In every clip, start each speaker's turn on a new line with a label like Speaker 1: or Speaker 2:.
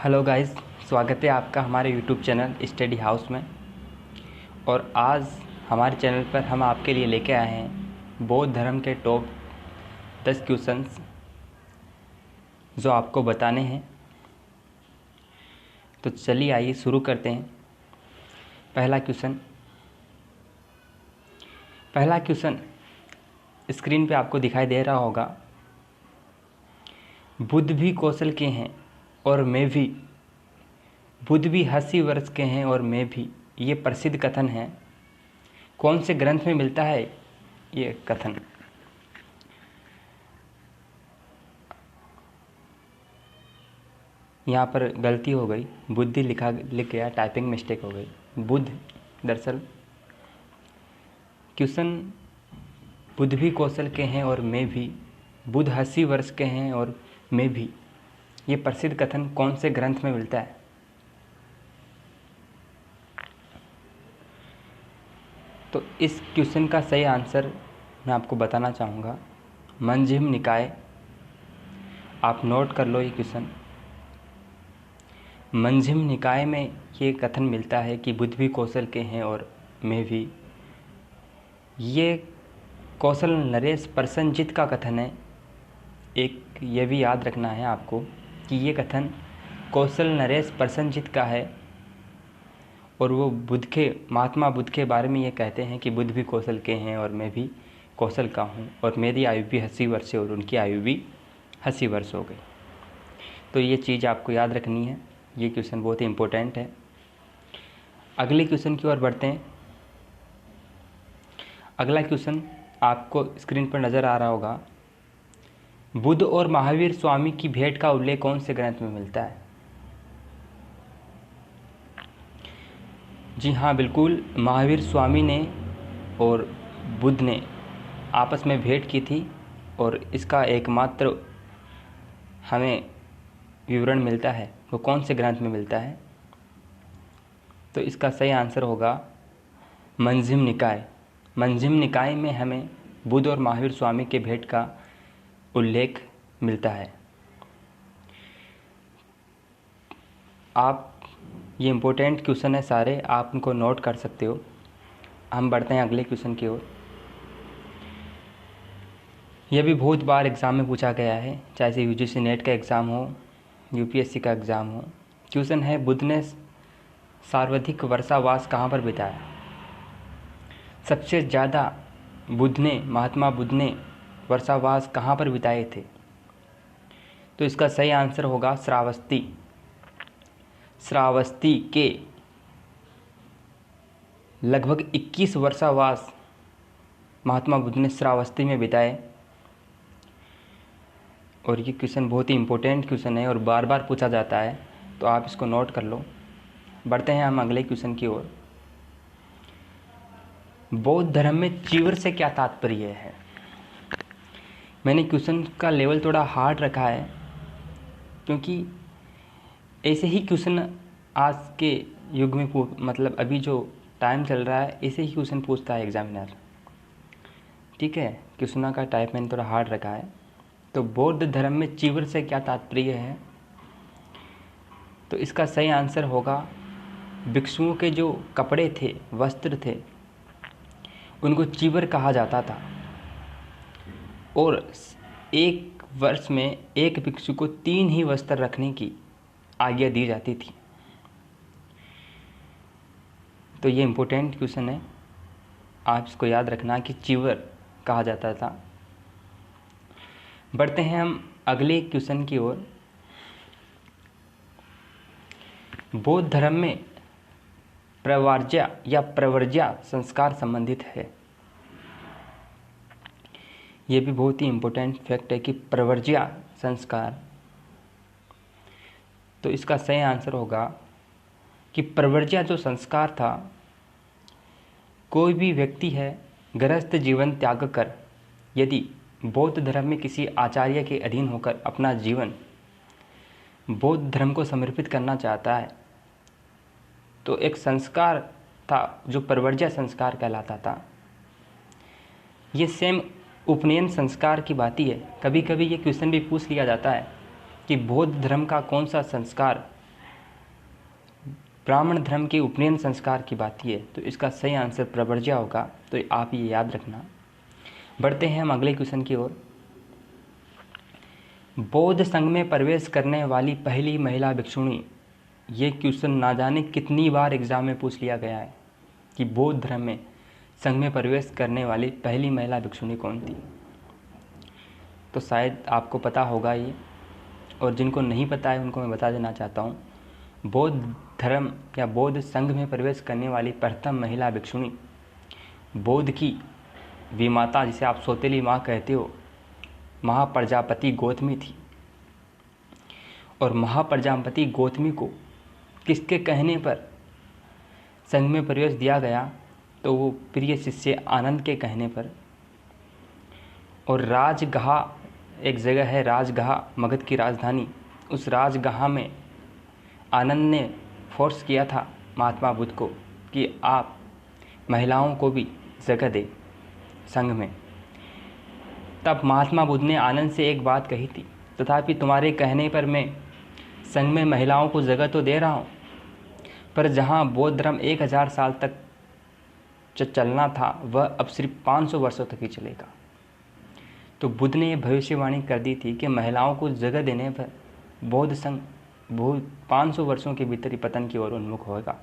Speaker 1: Hello guys, स्वागत है आपका हमारे यूट्यूब चैनल स्टडी हाउस में। और आज हमारे चैनल पर हम आपके लिए लेके आए हैं बौद्ध धर्म के टॉप 10 क्वेश्चंस जो आपको बताने हैं। तो चलिए आइए शुरू करते हैं। पहला क्वेश्चन स्क्रीन पे आपको दिखाई दे रहा होगा। बुद्ध भी कौशल के हैं और मैं भी, बुद्ध भी 80 वर्ष के हैं और मैं भी, ये प्रसिद्ध कथन है। कौन से ग्रंथ में मिलता है ये कथन? यहाँ पर गलती हो गई, बुद्धि लिख गया, टाइपिंग मिस्टेक हो गई। बुद्ध, दरअसल क्वेश्चन बुद्ध भी कौशल के हैं और मैं भी, बुद्ध 80 वर्ष के हैं और मैं भी, ये प्रसिद्ध कथन कौन से ग्रंथ में मिलता है? तो इस क्वेश्चन का सही आंसर मैं आपको बताना चाहूँगा, मध्यम निकाय। आप नोट कर लो ये क्वेश्चन। मध्यम निकाय में ये कथन मिलता है कि बुद्ध भी कौशल के हैं और मैं भी। ये कौशल नरेश प्रसन्नजित का कथन है। एक ये भी याद रखना है आपको कि ये कथन कौशल नरेश प्रसन्नजित का है और वो महात्मा बुद्ध के बारे में ये कहते हैं कि बुद्ध भी कौशल के हैं और मैं भी कौशल का हूँ और मेरी आयु भी 80 वर्ष है और उनकी आयु भी 80 वर्ष हो गई। तो ये चीज़ आपको याद रखनी है। ये क्वेश्चन बहुत ही इम्पोर्टेंट है। अगले क्वेश्चन की ओर बढ़ते हैं। अगला क्वेश्चन आपको स्क्रीन पर नज़र आ रहा होगा। बुद्ध और महावीर स्वामी की भेंट का उल्लेख कौन से ग्रंथ में मिलता है? जी हाँ, बिल्कुल, महावीर स्वामी ने और बुद्ध ने आपस में भेंट की थी और इसका एकमात्र हमें विवरण मिलता है वो कौन से ग्रंथ में मिलता है? तो इसका सही आंसर होगा मध्यम निकाय। मध्यम निकाय में हमें बुद्ध और महावीर स्वामी के भेंट का उल्लेख मिलता है। आप ये इम्पोर्टेंट क्वेश्चन है सारे, आप उनको नोट कर सकते हो। हम बढ़ते हैं अगले क्वेश्चन की ओर। यह भी बहुत बार एग्ज़ाम में पूछा गया है, चाहे से यूजीसी नेट का एग्ज़ाम हो, यूपीएससी का एग्ज़ाम हो। क्वेश्चन है, बुद्ध ने सर्वाधिक वर्षावास कहाँ पर बिताया? सबसे ज़्यादा महात्मा बुद्ध ने वर्षावास कहाँ पर बिताए थे? तो इसका सही आंसर होगा श्रावस्ती। श्रावस्ती के लगभग 21 वर्षावास महात्मा बुद्ध ने श्रावस्ती में बिताए। और ये क्वेश्चन बहुत ही इम्पोर्टेंट क्वेश्चन है और बार बार पूछा जाता है, तो आप इसको नोट कर लो। बढ़ते हैं हम अगले क्वेश्चन की ओर। बौद्ध धर्म में चीवर से क्या तात्पर्य है? मैंने क्वेश्चन का लेवल थोड़ा हार्ड रखा है क्योंकि ऐसे ही क्वेश्चन आज के युग में मतलब अभी जो टाइम चल रहा है ऐसे ही क्वेश्चन पूछता है एग्जामिनर। ठीक है, क्वेश्चन का टाइप मैंने थोड़ा हार्ड रखा है। तो बौद्ध धर्म में चीवर से क्या तात्पर्य है? तो इसका सही आंसर होगा भिक्षुओं के जो कपड़े थे, वस्त्र थे, उनको चीवर कहा जाता था और एक वर्ष में एक भिक्षु को 3 ही वस्त्र रखने की आज्ञा दी जाती थी। तो ये इम्पोर्टेंट क्वेश्चन है, आप इसको याद रखना कि चीवर कहा जाता था। बढ़ते हैं हम अगले क्वेश्चन की ओर। बौद्ध धर्म में प्रवर्ज्या या प्रवर्ज्या संस्कार संबंधित है। ये भी बहुत ही इम्पोर्टेंट फैक्ट है कि प्रवर्ज्या संस्कार। तो इसका सही आंसर होगा कि प्रवर्ज्या जो संस्कार था, कोई भी व्यक्ति है गृहस्थ जीवन त्याग कर यदि बौद्ध धर्म में किसी आचार्य के अधीन होकर अपना जीवन बौद्ध धर्म को समर्पित करना चाहता है, तो एक संस्कार था जो प्रवर्ज्या संस्कार कहलाता था। ये सेम उपनयन संस्कार की बात ही है। कभी कभी ये क्वेश्चन भी पूछ लिया जाता है कि बौद्ध धर्म का कौन सा संस्कार ब्राह्मण धर्म के उपनयन संस्कार की बात की है तो इसका सही आंसर प्रवर्ज्या होगा, तो आप ये याद रखना। बढ़ते हैं हम अगले क्वेश्चन की ओर। बौद्ध संघ में प्रवेश करने वाली पहली महिला भिक्षुणी, ये क्वेश्चन ना जाने कितनी बार एग्जाम में पूछ लिया गया है कि बौद्ध धर्म में संघ में प्रवेश करने वाली पहली महिला भिक्षुणी कौन थी। तो शायद आपको पता होगा ये, और जिनको नहीं पता है उनको मैं बता देना चाहता हूँ। बौद्ध धर्म या बौद्ध संघ में प्रवेश करने वाली प्रथम महिला भिक्षुणी बौद्ध की विमाता, जिसे आप सौतेली माँ कहते हो, महाप्रजापति गौतमी थी। और महाप्रजापति गौतमी को किसके कहने पर संघ में प्रवेश दिया गया, तो वो प्रिय शिष्य आनंद के कहने पर। और राजगहा एक जगह है, राजगहा मगध की राजधानी, उस राजगहा में आनंद ने फोर्स किया था महात्मा बुद्ध को कि आप महिलाओं को भी जगह दे संघ में। तब महात्मा बुद्ध ने आनंद से एक बात कही थी, तथापि तुम्हारे कहने पर मैं संघ में महिलाओं को जगह तो दे रहा हूँ, पर जहाँ बौद्ध धर्म 1000 साल तक चलना था वह अब सिर्फ 500 वर्षों तक ही चलेगा। तो बुद्ध ने यह भविष्यवाणी कर दी थी कि महिलाओं को जगह देने पर बौद्ध संघ 500 वर्षों के भीतर ही पतन की ओर उन्मुख होगा।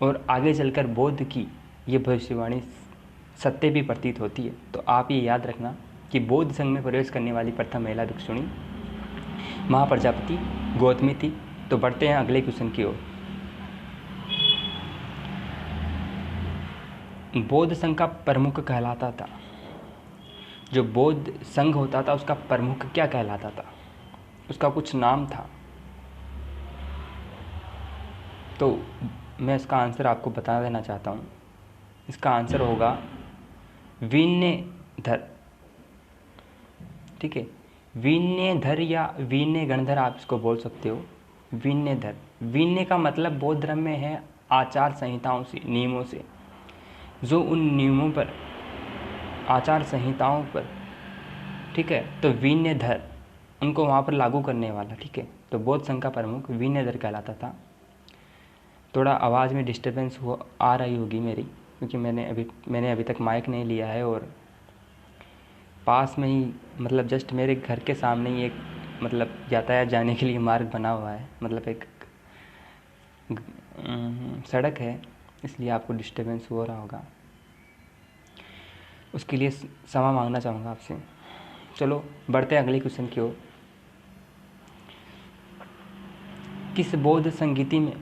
Speaker 1: और आगे चलकर बौद्ध की ये भविष्यवाणी सत्य भी प्रतीत होती है। तो आप ये याद रखना कि बौद्ध संघ में प्रवेश करने वाली प्रथम महिला भिक्षुणी महाप्रजापति गौतमी थी। तो बढ़ते हैं अगले क्वेश्चन की ओर। बौद्ध संघ का प्रमुख कहलाता था, जो बौद्ध संघ होता था उसका प्रमुख क्या कहलाता था, उसका कुछ नाम था। तो मैं इसका आंसर आपको बता देना चाहता हूँ। इसका आंसर होगा विनयधर। ठीक है, विनयधर या विनय गणधर आप इसको बोल सकते हो। विनयधर, विनय का मतलब बौद्ध धर्म में है आचार संहिताओं से, नियमों से, जो उन नियमों पर, आचार संहिताओं पर, ठीक है, तो विनयधर उनको वहाँ पर लागू करने वाला। ठीक है, तो बौद्ध संघ का प्रमुख विनयधर कहलाता था। थोड़ा आवाज़ में डिस्टर्बेंस आ रही होगी मेरी, क्योंकि मैंने अभी तक माइक नहीं लिया है, और पास में ही मतलब जस्ट मेरे घर के सामने ही एक मतलब यातायात जाने के लिए मार्ग बना हुआ है, मतलब एक सड़क है, इसलिए आपको डिस्टर्बेंस हो रहा होगा। उसके लिए क्षमा मांगना चाहूँगा आपसे। चलो बढ़ते हैं अगले क्वेश्चन की ओर। किस बौद्ध संगीति में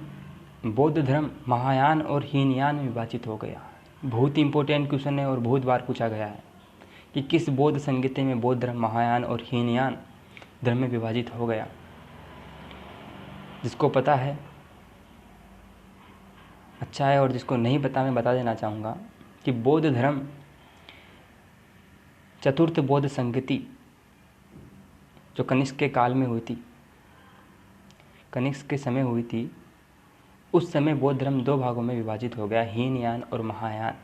Speaker 1: बौद्ध धर्म महायान और हीनयान में विभाजित हो गया? बहुत इंपॉर्टेंट क्वेश्चन है और बहुत बार पूछा गया है कि किस बौद्ध संगीति में बौद्ध धर्म महायान और हीनयान धर्म में विभाजित हो गया। जिसको पता है अच्छा है, और जिसको नहीं पता मैं बता देना चाहूँगा कि बौद्ध धर्म चतुर्थ बौद्ध संगीति जो कनिष्क के काल में हुई थी, कनिष्क के समय हुई थी, उस समय बौद्ध धर्म 2 भागों में विभाजित हो गया, हीनयान और महायान।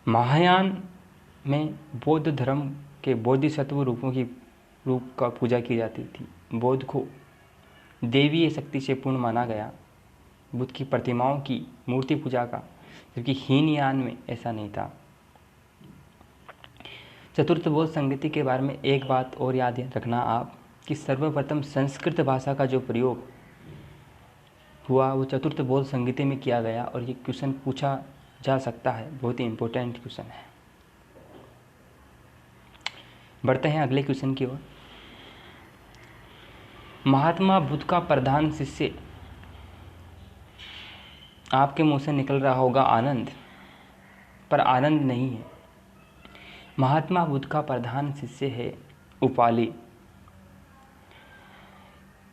Speaker 1: महायान में बौद्ध धर्म के बोधिसत्व रूप का पूजा की जाती थी। बुद्ध को देवीय शक्ति से पूर्ण माना गया, बुद्ध की प्रतिमाओं की मूर्ति पूजा का, जबकि हीनयान में ऐसा नहीं था। चतुर्थ बौद्ध संगीति के बारे में एक बात और याद रखना आप कि सर्वप्रथम संस्कृत भाषा का जो प्रयोग हुआ वो चतुर्थ बौद्ध संगीति में किया गया, और ये क्वेश्चन पूछा जा सकता है, बहुत ही इम्पोर्टेंट क्वेश्चन है। बढ़ते हैं अगले क्वेश्चन की ओर। महात्मा बुद्ध का प्रधान शिष्य, आपके मुंह से निकल रहा होगा आनंद, पर आनंद नहीं है। महात्मा बुद्ध का प्रधान शिष्य है उपाली।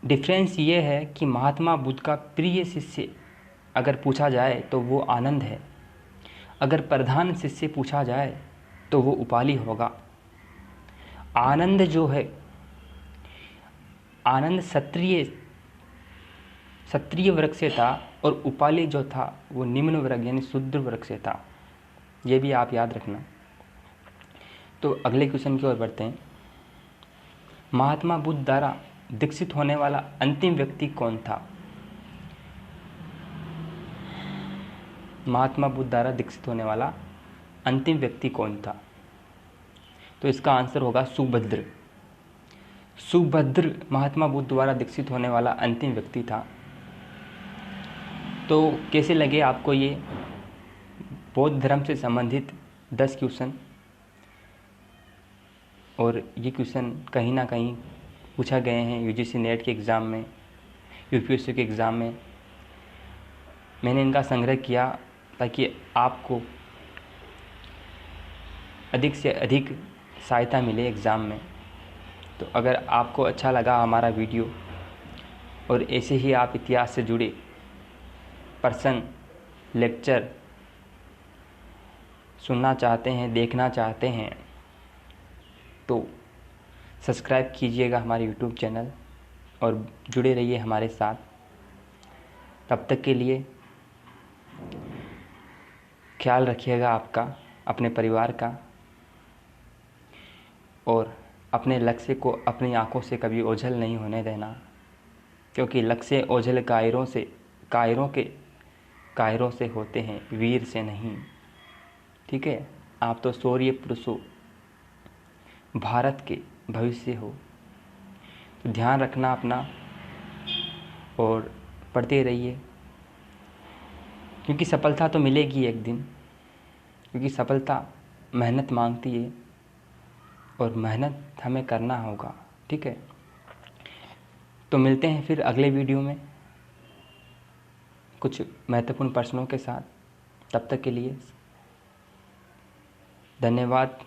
Speaker 1: डिफरेंस ये है कि महात्मा बुद्ध का प्रिय शिष्य अगर पूछा जाए तो वो आनंद है, अगर प्रधान शिष्य पूछा जाए तो वो उपाली होगा। आनंद जो है, आनंद क्षत्रिय वर्ग से था, और उपाली जो था वो निम्न वर्ग यानी शूद्र वर्ग से था। ये भी आप याद रखना। तो अगले क्वेश्चन की ओर बढ़ते हैं। महात्मा बुद्ध द्वारा दीक्षित होने वाला अंतिम व्यक्ति कौन था? महात्मा बुद्ध द्वारा दीक्षित होने वाला अंतिम व्यक्ति कौन था? तो इसका आंसर होगा सुभद्र। सुभद्र महात्मा बुद्ध द्वारा दीक्षित होने वाला अंतिम व्यक्ति था। तो कैसे लगे आपको ये बौद्ध धर्म से संबंधित 10 क्वेश्चन? और ये क्वेश्चन कहीं ना कहीं पूछा गए हैं यूजीसी नेट के एग्ज़ाम में, यूपीएससी के एग्ज़ाम में। मैंने इनका संग्रह किया ताकि आपको अधिक से अधिक सहायता मिले एग्ज़ाम में। तो अगर आपको अच्छा लगा हमारा वीडियो और ऐसे ही आप इतिहास से जुड़े पर्सन लेक्चर सुनना चाहते हैं, देखना चाहते हैं, तो सब्सक्राइब कीजिएगा हमारे यूट्यूब चैनल और जुड़े रहिए हमारे साथ। तब तक के लिए ख्याल रखिएगा आपका, अपने परिवार का, और अपने लक्ष्य को अपनी आंखों से कभी ओझल नहीं होने देना, क्योंकि लक्ष्य ओझल कायरों से होते हैं, वीर से नहीं। ठीक है, आप तो शौर्य पुरुष हो, भारत के भविष्य हो। तो ध्यान रखना अपना और पढ़ते रहिए, क्योंकि सफलता तो मिलेगी एक दिन, क्योंकि सफलता मेहनत मांगती है और मेहनत हमें करना होगा। ठीक है, तो मिलते हैं फिर अगले वीडियो में कुछ महत्वपूर्ण प्रश्नों के साथ। तब तक के लिए धन्यवाद।